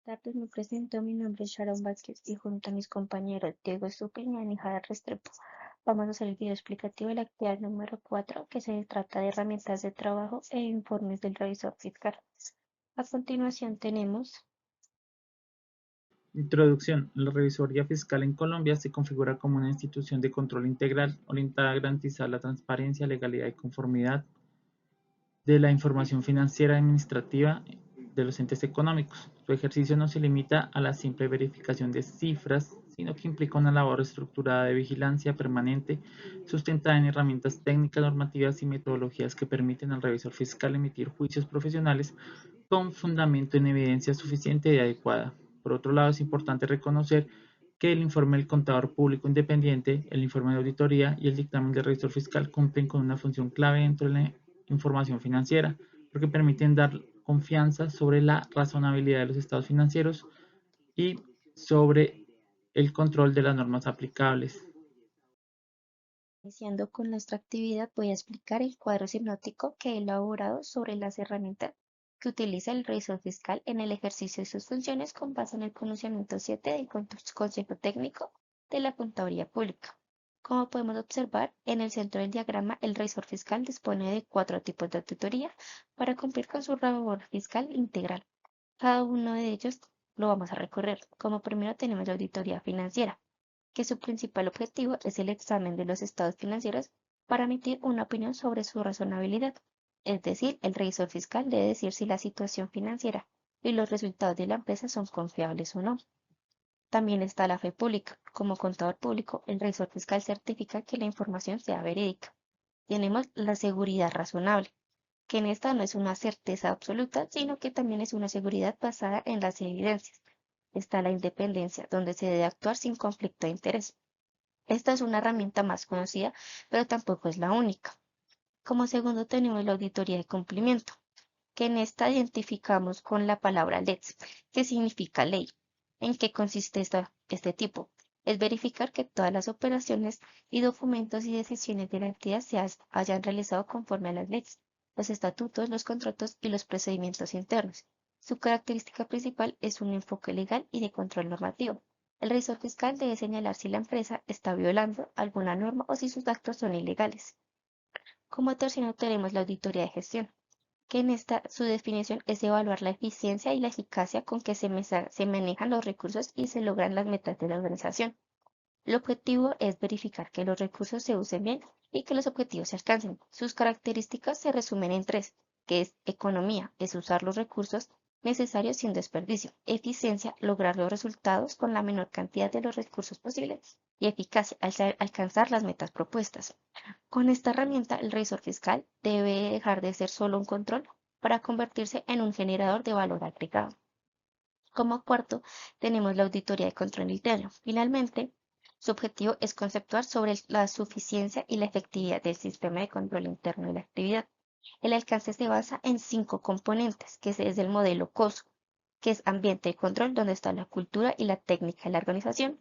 Tardes, me presento. Mi nombre es Sharon Vázquez y junto a mis compañeros Diego Estupiñán y Jara Restrepo vamos a hacer el video explicativo de la actividad número 4, que se trata de herramientas de trabajo e informes del revisor fiscal. A continuación tenemos Introducción. La revisoría fiscal en Colombia se configura como una institución de control integral orientada a garantizar la transparencia, legalidad y conformidad de la información financiera y administrativa de los entes económicos. Su ejercicio no se limita a la simple verificación de cifras, sino que implica una labor estructurada de vigilancia permanente, sustentada en herramientas técnicas, normativas y metodologías que permiten al revisor fiscal emitir juicios profesionales con fundamento en evidencia suficiente y adecuada. Por otro lado, es importante reconocer que el informe del contador público independiente, el informe de auditoría y el dictamen del revisor fiscal cumplen con una función clave dentro de la información financiera, porque permiten dar confianza sobre la razonabilidad de los estados financieros y sobre el control de las normas aplicables. Iniciando con nuestra actividad, voy a explicar el cuadro sinóptico que he elaborado sobre las herramientas que utiliza el revisor fiscal en el ejercicio de sus funciones con base en el conocimiento 7 del Consejo Técnico de la Contaduría Pública. Como podemos observar, en el centro del diagrama, el revisor fiscal dispone de 4 tipos de auditoría para cumplir con su labor fiscal integral. Cada uno de ellos lo vamos a recorrer. Como primero tenemos la auditoría financiera, que su principal objetivo es el examen de los estados financieros para emitir una opinión sobre su razonabilidad. Es decir, el revisor fiscal debe decir si la situación financiera y los resultados de la empresa son confiables o no. También está la fe pública. Como contador público, el revisor fiscal certifica que la información sea verídica. Tenemos la seguridad razonable, que en esta no es una certeza absoluta, sino que también es una seguridad basada en las evidencias. Está la independencia, donde se debe actuar sin conflicto de interés. Esta es una herramienta más conocida, pero tampoco es la única. Como segundo tenemos la auditoría de cumplimiento, que en esta identificamos con la palabra LETS, que significa ley. ¿En qué consiste este tipo? Es verificar que todas las operaciones y documentos y decisiones de la entidad se hayan realizado conforme a las leyes, los estatutos, los contratos y los procedimientos internos. Su característica principal es un enfoque legal y de control normativo. El revisor fiscal debe señalar si la empresa está violando alguna norma o si sus actos son ilegales. Como tercero tenemos la auditoría de gestión, que en esta su definición es evaluar la eficiencia y la eficacia con que se manejan los recursos y se logran las metas de la organización. El objetivo es verificar que los recursos se usen bien y que los objetivos se alcancen. Sus características se resumen en tres, que es economía, es usar los recursos necesarios sin desperdicio; eficiencia, lograr los resultados con la menor cantidad de los recursos posibles; y eficacia, alcanzar las metas propuestas. Con esta herramienta, el revisor fiscal debe dejar de ser solo un control para convertirse en un generador de valor agregado. Como cuarto, tenemos la auditoría de control interno. Finalmente, su objetivo es conceptuar sobre la suficiencia y la efectividad del sistema de control interno de la actividad. El alcance se basa en 5 componentes, que es el modelo COSO, que es ambiente de control, donde está la cultura y la técnica de la organización;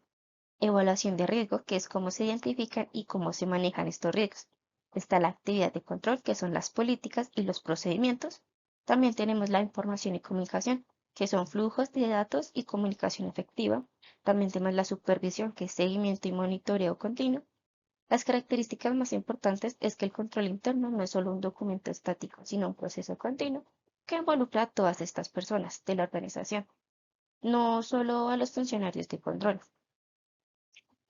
evaluación de riesgo, que es cómo se identifican y cómo se manejan estos riesgos; está la actividad de control, que son las políticas y los procedimientos. También tenemos la información y comunicación, que son flujos de datos y comunicación efectiva. También tenemos la supervisión, que es seguimiento y monitoreo continuo. Las características más importantes es que el control interno no es solo un documento estático, sino un proceso continuo que involucra a todas estas personas de la organización, no solo a los funcionarios de control.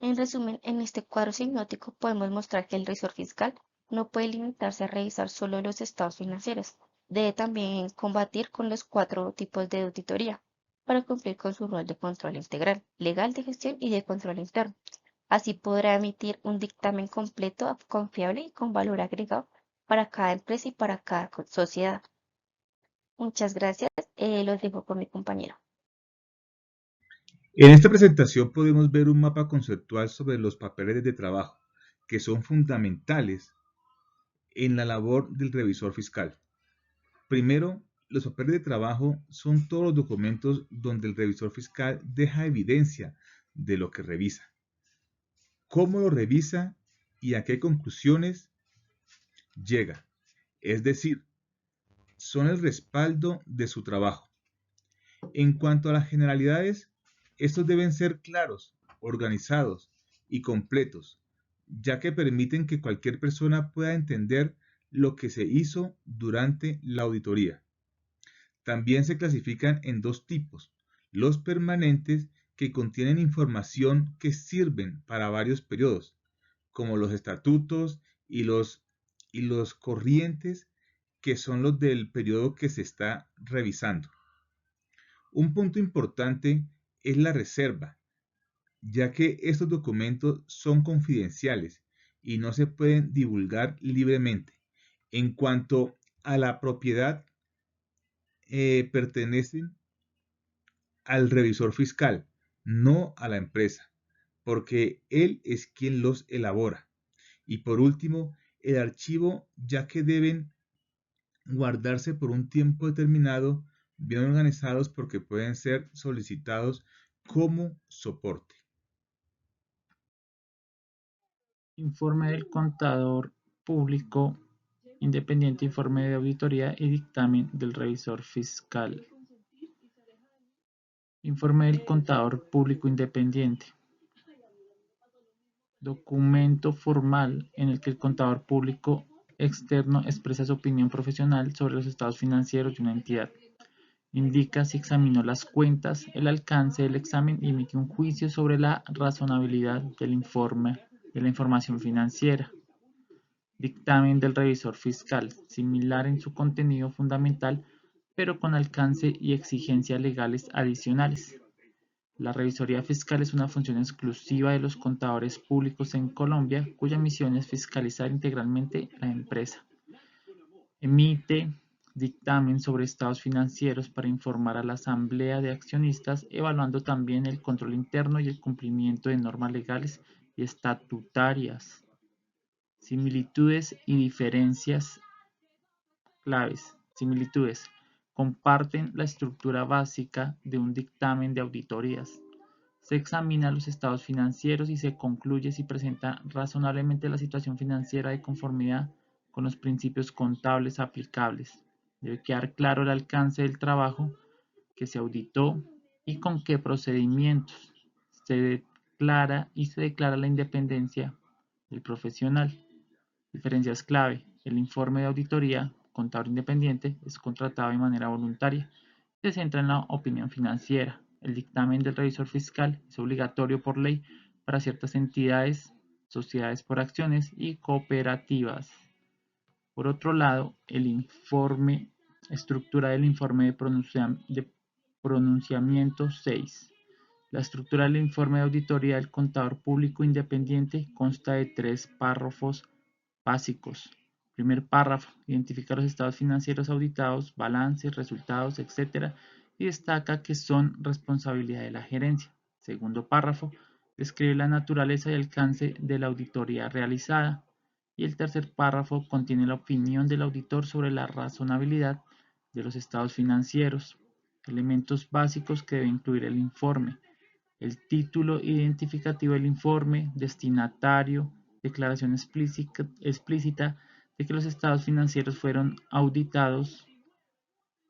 En resumen, en este cuadro sinóptico podemos mostrar que el revisor fiscal no puede limitarse a revisar solo los estados financieros. Debe también combatir con los 4 tipos de auditoría para cumplir con su rol de control integral, legal, de gestión y de control interno. Así podrá emitir un dictamen completo, confiable y con valor agregado para cada empresa y para cada sociedad. Muchas gracias. Los dejo con mi compañero. En esta presentación podemos ver un mapa conceptual sobre los papeles de trabajo, que son fundamentales en la labor del revisor fiscal. Primero, los papeles de trabajo son todos los documentos donde el revisor fiscal deja evidencia de lo que revisa, cómo lo revisa y a qué conclusiones llega. Es decir, son el respaldo de su trabajo. En cuanto a las generalidades, estos deben ser claros, organizados y completos, ya que permiten que cualquier persona pueda entender lo que se hizo durante la auditoría. También se clasifican en dos tipos: los permanentes, que contienen información que sirven para varios periodos, como los estatutos, y los corrientes, que son los del periodo que se está revisando. Un punto importante es la reserva, ya que estos documentos son confidenciales y no se pueden divulgar libremente. En cuanto a la propiedad, pertenecen al revisor fiscal, no a la empresa, porque él es quien los elabora. Y por último, el archivo, ya que deben guardarse por un tiempo determinado, bien organizados, porque pueden ser solicitados como soporte. Informe del contador público independiente, informe de auditoría y dictamen del revisor fiscal. Informe del contador público independiente. Documento formal en el que el contador público externo expresa su opinión profesional sobre los estados financieros de una entidad. Indica si examinó las cuentas, el alcance del examen y emite un juicio sobre la razonabilidad del informe de la información financiera. Dictamen del revisor fiscal, similar en su contenido fundamental, pero con alcance y exigencias legales adicionales. La revisoría fiscal es una función exclusiva de los contadores públicos en Colombia, cuya misión es fiscalizar integralmente la empresa. Emite dictamen sobre estados financieros para informar a la asamblea de accionistas, evaluando también el control interno y el cumplimiento de normas legales y estatutarias. Similitudes y diferencias claves. Similitudes. Comparten la estructura básica de un dictamen de auditorías. Se examina los estados financieros y se concluye si presenta razonablemente la situación financiera de conformidad con los principios contables aplicables. Debe quedar claro el alcance del trabajo que se auditó y con qué procedimientos. Se declara la independencia del profesional. Diferencias clave. El informe de auditoría, contador independiente, es contratado de manera voluntaria. Se centra en la opinión financiera. El dictamen del revisor fiscal es obligatorio por ley para ciertas entidades, sociedades por acciones y cooperativas. Por otro lado, estructura del informe de pronunciamiento 6. La estructura del informe de auditoría del contador público independiente consta de 3 párrafos básicos. Primer párrafo: identifica los estados financieros auditados, balances, resultados, etc. y destaca que son responsabilidad de la gerencia. Segundo párrafo: describe la naturaleza y alcance de la auditoría realizada. Y el tercer párrafo contiene la opinión del auditor sobre la razonabilidad de los estados financieros. Elementos básicos que debe incluir el informe: el título identificativo del informe, destinatario, declaración explícita de que los estados financieros fueron auditados.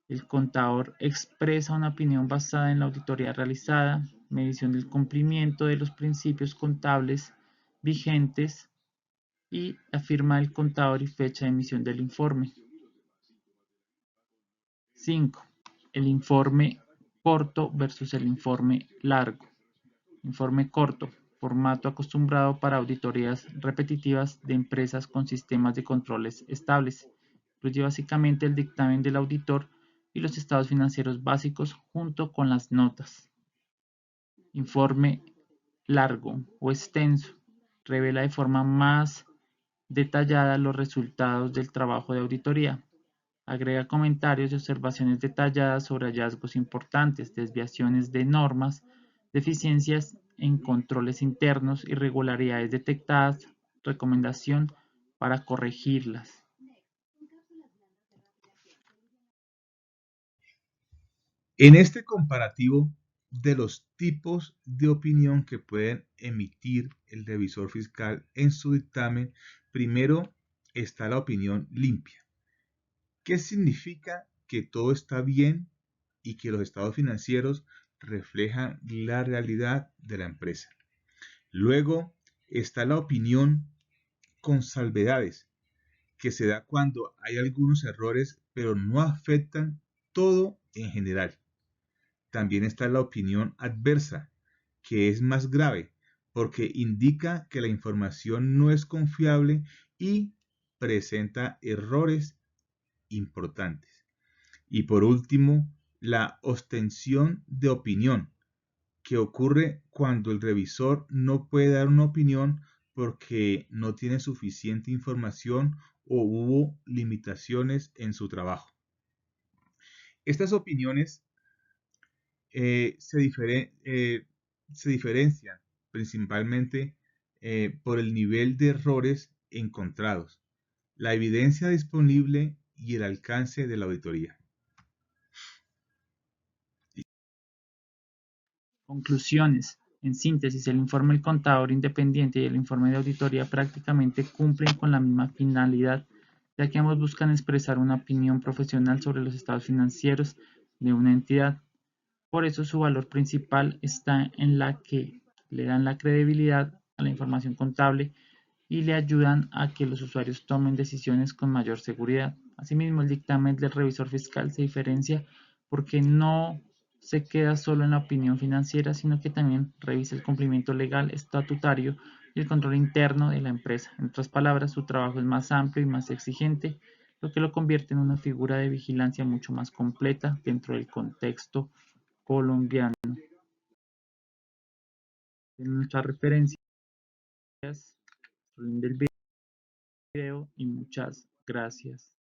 El contador expresa una opinión basada en la auditoría realizada, medición del cumplimiento de los principios contables vigentes y la firma del contador y fecha de emisión del informe. 5. El informe corto versus el informe largo. Informe corto: formato acostumbrado para auditorías repetitivas de empresas con sistemas de controles estables. Incluye básicamente el dictamen del auditor y los estados financieros básicos junto con las notas. Informe largo o extenso: revela de forma más detallada los resultados del trabajo de auditoría. Agrega comentarios y observaciones detalladas sobre hallazgos importantes, desviaciones de normas, deficiencias en controles internos, irregularidades detectadas, recomendación para corregirlas. En este comparativo de los tipos de opinión que pueden emitir el revisor fiscal en su dictamen, primero está la opinión limpia. ¿Qué significa? Que todo está bien y que los estados financieros reflejan la realidad de la empresa. Luego está la opinión con salvedades, que se da cuando hay algunos errores, pero no afectan todo en general. También está la opinión adversa, que es más grave, porque indica que la información no es confiable y presenta errores importantes. Y por último, la ostensión de opinión, que ocurre cuando el revisor no puede dar una opinión porque no tiene suficiente información o hubo limitaciones en su trabajo. Estas opiniones se diferencian principalmente por el nivel de errores encontrados, la evidencia disponible y el alcance de la auditoría. Conclusiones. En síntesis, el informe del contador independiente y el informe de auditoría prácticamente cumplen con la misma finalidad, ya que ambos buscan expresar una opinión profesional sobre los estados financieros de una entidad. Por eso su valor principal está en la que le dan la credibilidad a la información contable y le ayudan a que los usuarios tomen decisiones con mayor seguridad. Asimismo, el dictamen del revisor fiscal se diferencia porque no se queda solo en la opinión financiera, sino que también revisa el cumplimiento legal, estatutario y el control interno de la empresa. En otras palabras, su trabajo es más amplio y más exigente, lo que lo convierte en una figura de vigilancia mucho más completa dentro del contexto colombiano. En nuestras referencias, del video y muchas gracias.